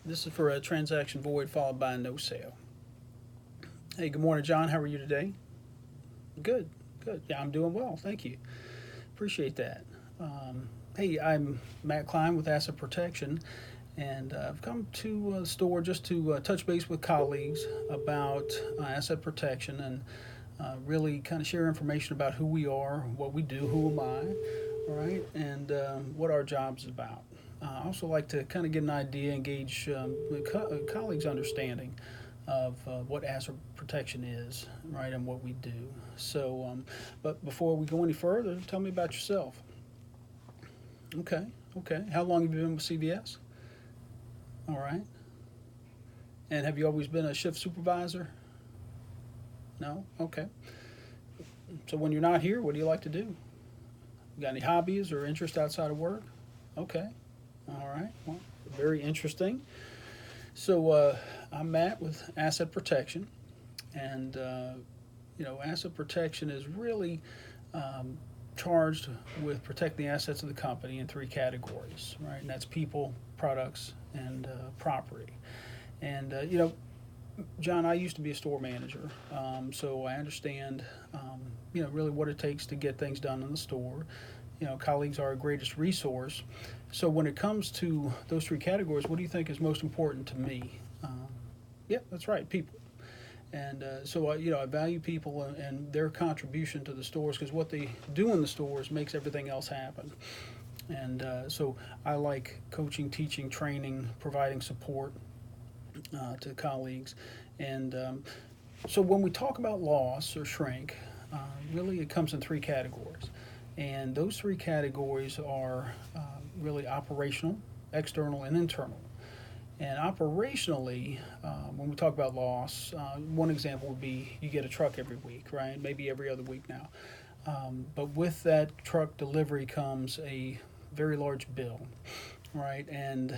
This is for a transaction void followed by a no sale. Hey, good morning, John. How are you today? Good, good. Yeah, I'm doing well. Thank you. Appreciate that. Hey, I'm Matt Klein with Asset Protection, and I've come to the store just to touch base with colleagues about asset protection and really kind of share information about who we are, what we do, who am I, all right, and what our job's about. I also like to kind of get an idea, engage colleagues' understanding of what asset protection is, right, and what we do. But before we go any further, tell me about yourself. Okay, okay. How long have you been with CVS? All right. And have you always been a shift supervisor? No? Okay. So when you're not here, what do you like to do? You got any hobbies or interests outside of work? Okay. All right. Well, very interesting. I'm Matt with Asset Protection, and asset protection is really um, charged with protecting the assets of the company in three categories, right? And that's people, products, and property. And John, I used to be a store manager, so I understand, really what it takes to get things done in the store. Colleagues are our greatest resource. So when it comes to those three categories, what do you think is most important to me? Yeah, that's right, people. And I value people and their contribution to the stores because what they do in the stores makes everything else happen. And so I like coaching, teaching, training, providing support to colleagues. And so when we talk about loss or shrink, really it comes in three categories. And those three categories are really operational, external, and internal. And operationally, when we talk about loss, one example would be you get a truck every week, right? Maybe every other week now. But with that truck delivery comes a very large bill, right? And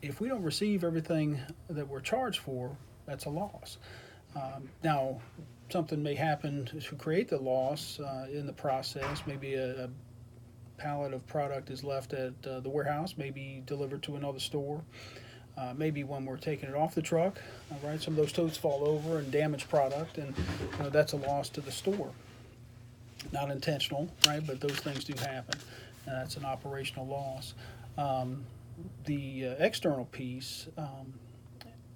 if we don't receive everything that we're charged for, that's a loss. Now, something may happen to create the loss in the process. Maybe a pallet of product is left at the warehouse, maybe delivered to another store. Maybe when we're taking it off the truck, right, some of those totes fall over and damage product, and that's a loss to the store. Not intentional, right, but those things do happen, and that's an operational loss. The external piece,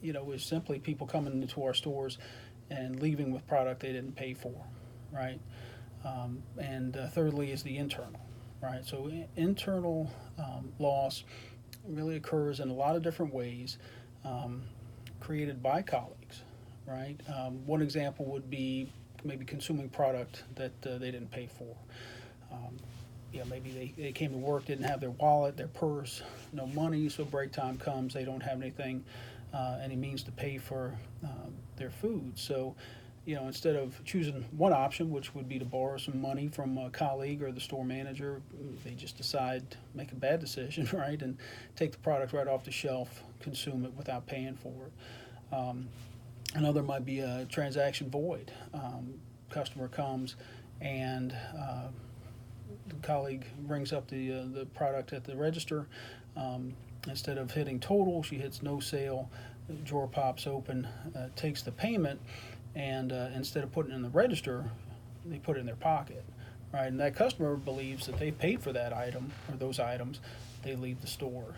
is simply people coming into our stores and leaving with product they didn't pay for, right? And thirdly is the internal, right? So internal loss really occurs in a lot of different ways, created by colleagues, right? One example would be maybe consuming product that they didn't pay for. Um, maybe they came to work, didn't have their wallet, their purse, no money, so break time comes, they don't have anything, any means to pay for their food. So, instead of choosing one option, which would be to borrow some money from a colleague or the store manager, they just decide make a bad decision, right, and take the product right off the shelf, consume it without paying for it. Another might be a transaction void. Customer comes and the colleague brings up the product at the register. Instead of hitting total, she hits no sale. The drawer pops open, takes the payment, and instead of putting it in the register, they put it in their pocket, right? And that customer believes that they paid for that item or those items. They leave the store.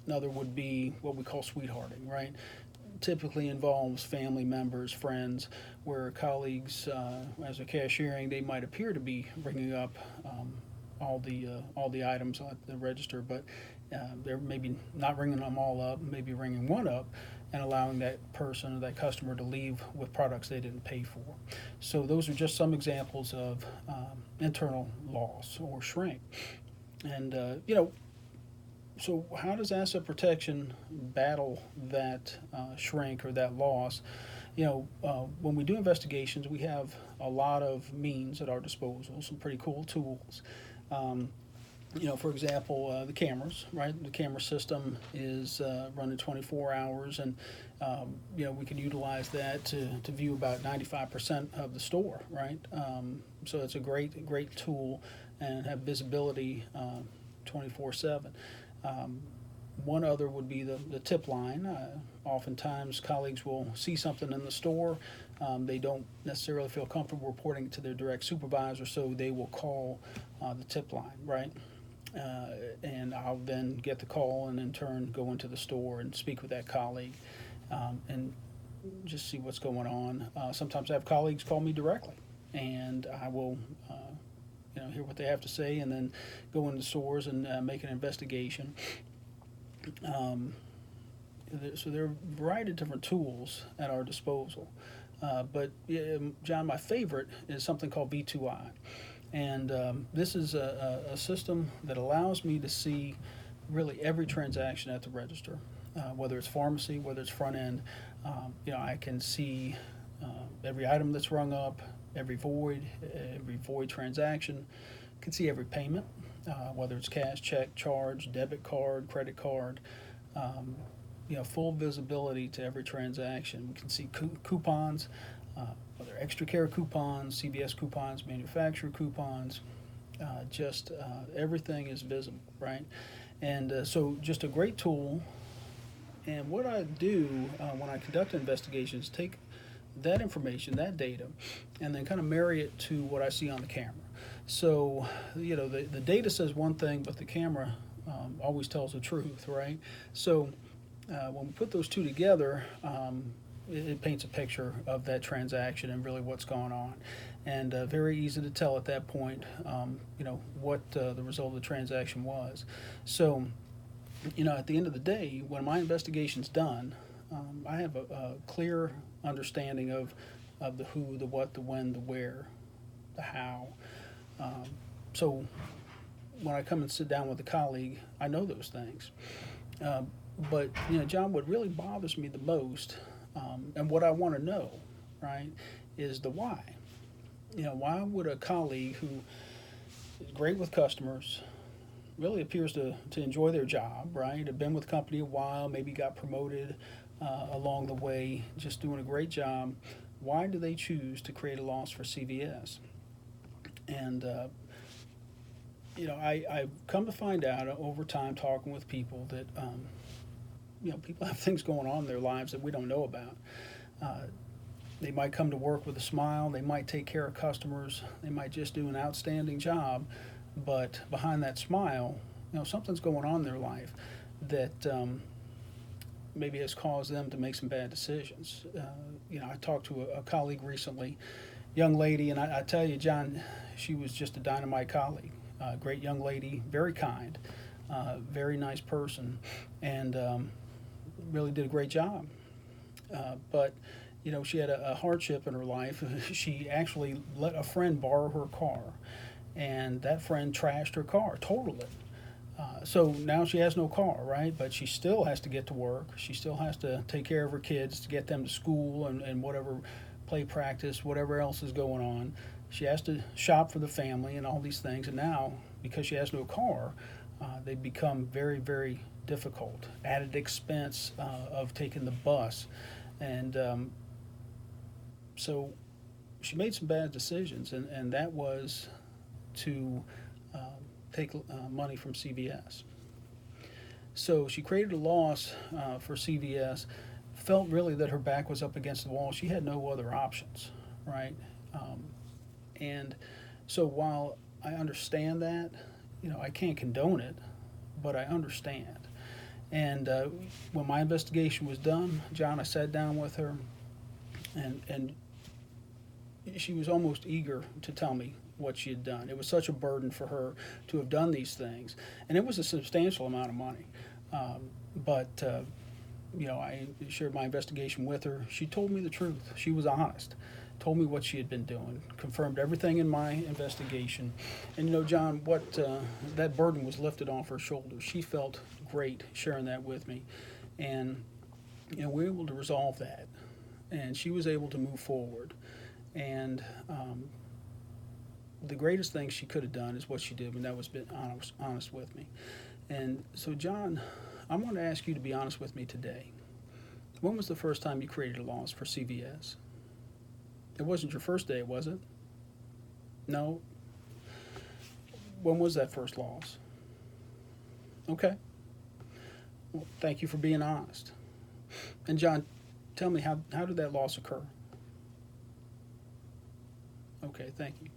Another would be what we call sweethearting, right? Typically involves family members, friends, where colleagues, as they're cashiering, they might appear to be bringing up all the items at the register, but they're maybe not ringing them all up, maybe ringing one up, and allowing that person or that customer to leave with products they didn't pay for. So those are just some examples of internal loss or shrink. And so how does asset protection battle that shrink or that loss? When we do investigations, we have a lot of means at our disposal, some pretty cool tools. Um, for example, the cameras, right? The camera system is running 24 hours, and we can utilize that to view about 95% of the store, right? So it's a great tool and have visibility 24/7. Um, One other would be the tip line. Oftentimes, colleagues will see something in the store. They don't necessarily feel comfortable reporting it to their direct supervisor, so they will call the tip line, right? And I'll then get the call and in turn go into the store and speak with that colleague and just see what's going on. Sometimes I have colleagues call me directly, and I will hear what they have to say and then go into stores and make an investigation. Um, so there are a variety of different tools at our disposal. But John, my favorite is something called V2I. And this is a system that allows me to see really every transaction at the register, whether it's pharmacy, whether it's front end. I can see every item that's rung up, every void transaction. I can see every payment, whether it's cash, check, charge, debit card, credit card. Full visibility to every transaction. We can see coupons, whether extra care coupons, CVS coupons, manufacturer coupons, everything is visible, right? And so just a great tool. And what I do when I conduct investigations, take that information, that data, and then kind of marry it to what I see on the camera. So, the data says one thing, but the camera always tells the truth, right? So when we put those two together, it paints a picture of that transaction and really what's going on. And very easy to tell at that point, what the result of the transaction was. So, at the end of the day, when my investigation's done, I have a clear understanding of the who, the what, the when, the where, the how. So when I come and sit down with a colleague, I know those things. But John, what really bothers me the most, and what I want to know, right, is the why. Why would a colleague who is great with customers, really appears to enjoy their job, right, have been with the company a while, maybe got promoted along the way, just doing a great job, why do they choose to create a loss for CVS? And I've come to find out over time talking with people that people have things going on in their lives that we don't know about. They might come to work with a smile. They might take care of customers. They might just do an outstanding job. But behind that smile, something's going on in their life that maybe has caused them to make some bad decisions. I talked to a colleague recently, young lady, and I tell you, John, she was just a dynamite colleague. Great young lady, very kind, very nice person, and really did a great job. But she had a hardship in her life. She actually let a friend borrow her car, and that friend trashed her car, totaled it. So now she has no car, right? But she still has to get to work. She still has to take care of her kids, to get them to school and whatever play practice, whatever else is going on. She has to shop for the family and all these things. And now, because she has no car, they become very, very difficult. Added expense of taking the bus. And so she made some bad decisions, and that was to take money from CVS. So she created a loss for CVS, felt really that her back was up against the wall. She had no other options, right? And so while I understand that, I can't condone it, but I understand. And when my investigation was done, John, I sat down with her, and she was almost eager to tell me what she had done. It was such a burden for her to have done these things, and it was a substantial amount of money. But I shared my investigation with her. She told me the truth. She was honest. Told me what she had been doing. Confirmed everything in my investigation. And John, what that burden was lifted off her shoulders. She felt great sharing that with me, and we were able to resolve that. And she was able to move forward. And the greatest thing she could have done is what she did, and that was being honest with me. And so, John, I'm going to ask you to be honest with me today. When was the first time you created a loss for CVS? It wasn't your first day, was it? No? When was that first loss? Okay. Well, thank you for being honest. And John, tell me how did that loss occur? Okay, thank you.